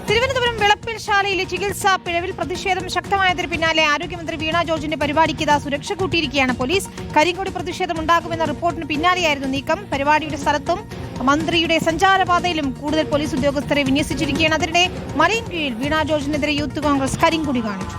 തിരുവനന്തപുരം വിളപ്പിൽശാലയിലെ ചികിത്സാ പിഴവിൽ പ്രതിഷേധം ശക്തമായതിന് പിന്നാലെ ആരോഗ്യമന്ത്രി വീണ ജോർജിന്റെ പരിപാടിക്ക് സുരക്ഷ കൂട്ടിയിരിക്കുകയാണ് പോലീസ്. കരിങ്കോടി പ്രതിഷേധം ഉണ്ടാകുമെന്ന റിപ്പോർട്ടിന് പിന്നാലെയായിരുന്നു നീക്കം. പരിപാടിയുടെ സ്ഥലത്തും മന്ത്രിയുടെ സഞ്ചാരപാതയിലും കൂടുതൽ പോലീസ് ഉദ്യോഗസ്ഥരെ വിന്യസിച്ചിരിക്കുകയാണ്. അതിനിടെ മലയൻകീഴിൽ വീണ ജോർജിനെതിരെ യൂത്ത് കോൺഗ്രസ് കരിങ്കൊടി കാണിച്ചു.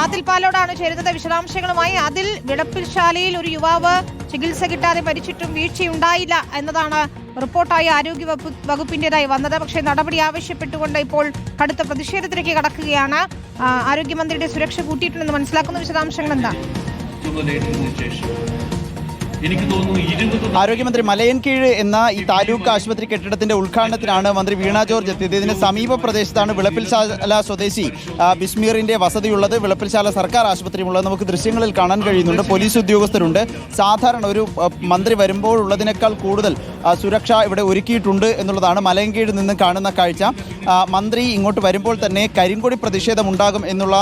ആദിൽ പാലോടാണ് ചേരുന്നത്. വിശദാംശങ്ങളുമായി ആദിൽ, വിളപ്പിൽശാലയിൽ ഒരു യുവാവ് ചികിത്സ കിട്ടാതെ മരിച്ചിട്ടും വീഴ്ചയുണ്ടായില്ല എന്നതാണ് റിപ്പോർട്ടായി ആരോഗ്യ വകുപ്പിന്റേതായി വന്നത്. പക്ഷേ നടപടി ആവശ്യപ്പെട്ടുകൊണ്ട് ഇപ്പോൾ കടുത്ത പ്രതിഷേധത്തിലേക്ക് കടക്കുകയാണ്. ആരോഗ്യമന്ത്രിയുടെ സുരക്ഷ കൂട്ടിയിട്ടുണ്ടെന്ന് മനസ്സിലാക്കുന്ന വിശദാംശങ്ങൾ എന്താ? ആരോഗ്യമന്ത്രി മലയൻകീഴ് എന്ന ഈ താലൂക്ക് ആശുപത്രി കെട്ടിടത്തിന്റെ ഉദ്ഘാടനത്തിനാണ് മന്ത്രി വീണ ജോർജ് എത്തിയത്. ഇതിന് സമീപ പ്രദേശത്താണ് വിളപ്പിൽശാല സ്വദേശി ബിസ്മീറിന്റെ വസതിയുള്ളത്. വിളപ്പിൽശാല സർക്കാർ ആശുപത്രിയുള്ളത് നമുക്ക് ദൃശ്യങ്ങളിൽ കാണാൻ കഴിയുന്നുണ്ട്. പോലീസ് ഉദ്യോഗസ്ഥരുണ്ട്. സാധാരണ ഒരു മന്ത്രി വരുമ്പോൾ ഉള്ളതിനേക്കാൾ കൂടുതൽ സുരക്ഷ ഇവിടെ ഒരുക്കിയിട്ടുണ്ട് എന്നുള്ളതാണ് മലയൻകീഴിൽ നിന്ന് കാണുന്ന കാഴ്ച. മന്ത്രി ഇങ്ങോട്ട് വരുമ്പോൾ തന്നെ കരിങ്കൊടി പ്രതിഷേധം ഉണ്ടാകും എന്നുള്ള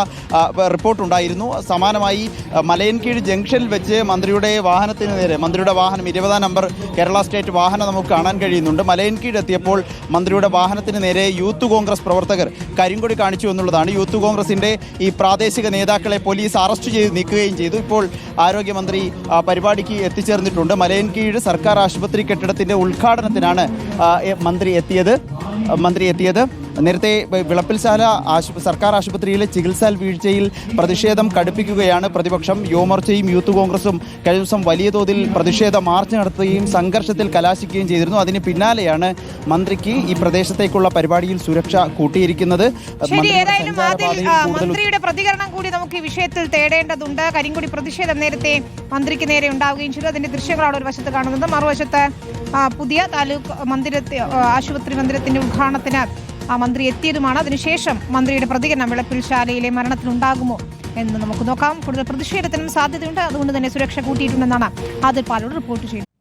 റിപ്പോർട്ടുണ്ടായിരുന്നു. സമാനമായി മലയൻകീഴ് ജംഗ്ഷനിൽ വെച്ച് മന്ത്രിയുടെ വാഹനത്തിന് നേരെ, മന്ത്രിയുടെ വാഹനം 20-ാം നമ്പർ കേരള സ്റ്റേറ്റ് വാഹനം നമുക്ക് കാണാൻ കഴിയുന്നുണ്ട്. മലയൻകീഴ് എത്തിയപ്പോൾ മന്ത്രിയുടെ വാഹനത്തിന് നേരെ യൂത്ത് കോൺഗ്രസ് പ്രവർത്തകർ കരിങ്കൊടി കാണിച്ചു എന്നുള്ളതാണ്. യൂത്ത് കോൺഗ്രസിന്റെ ഈ പ്രാദേശിക നേതാക്കളെ പോലീസ് അറസ്റ്റ് ചെയ്ത് നീക്കുകയും ചെയ്തു. ഇപ്പോൾ ആരോഗ്യമന്ത്രി പരിപാടിക്ക് എത്തിച്ചേർന്നിട്ടുണ്ട്. മലയൻകീഴ് സർക്കാർ ആശുപത്രി കെട്ടിടത്തിന്റെ ഉദ്ഘാടനത്തിനാണ് മന്ത്രി എത്തിയത്. നേരത്തെ വിളപ്പിൽശാല സർക്കാർ ആശുപത്രിയിലെ ചികിത്സാ വീഴ്ചയിൽ പ്രതിഷേധം കടുപ്പിക്കുകയാണ് പ്രതിപക്ഷം. യുവമോർച്ചയും യൂത്ത് കോൺഗ്രസും കഴിഞ്ഞ ദിവസം വലിയ തോതിൽ പ്രതിഷേധ മാർച്ച് നടത്തുകയും സംഘർഷത്തിൽ കലാശിക്കുകയും ചെയ്തിരുന്നു. അതിന് പിന്നാലെയാണ് മന്ത്രിക്ക് ഈ പ്രദേശത്തേക്കുള്ള പരിപാടിയിൽ സുരക്ഷ കൂട്ടിയിരിക്കുന്നത്. മന്ത്രിയുടെ പ്രതികരണം കൂടി നമുക്ക് ഈ വിഷയത്തിൽ തേടേണ്ടതുണ്ട്. കരിങ്കൊടി പ്രതിഷേധം നേരത്തെ മന്ത്രിക്ക് നേരെ ഉണ്ടാവുകയും ചെയ്തു. അതിന്റെ ദൃശ്യങ്ങളാണ് ഒരു വശത്ത് കാണുന്നത്. മറുവശത്ത് പുതിയ താലൂക്ക് ആശുപത്രി മന്ദിരത്തിന്റെ ഉദ്ഘാടനത്തിന് മന്ത്രി എത്തിയതുമാണ്. അതിനുശേഷം മന്ത്രിയുടെ പ്രതികരണം വിളപ്പിൽശാലയിലെ മരണത്തിനുണ്ടാകുമോ എന്ന് നമുക്ക് നോക്കാം. കൂടുതൽ പ്രതിഷേധത്തിനും സാധ്യതയുണ്ട്. അതുകൊണ്ട് തന്നെ സുരക്ഷ കൂട്ടിയിട്ടുണ്ടെന്നാണ് ആദിൽ പാലോട് റിപ്പോർട്ട് ചെയ്യുന്നത്.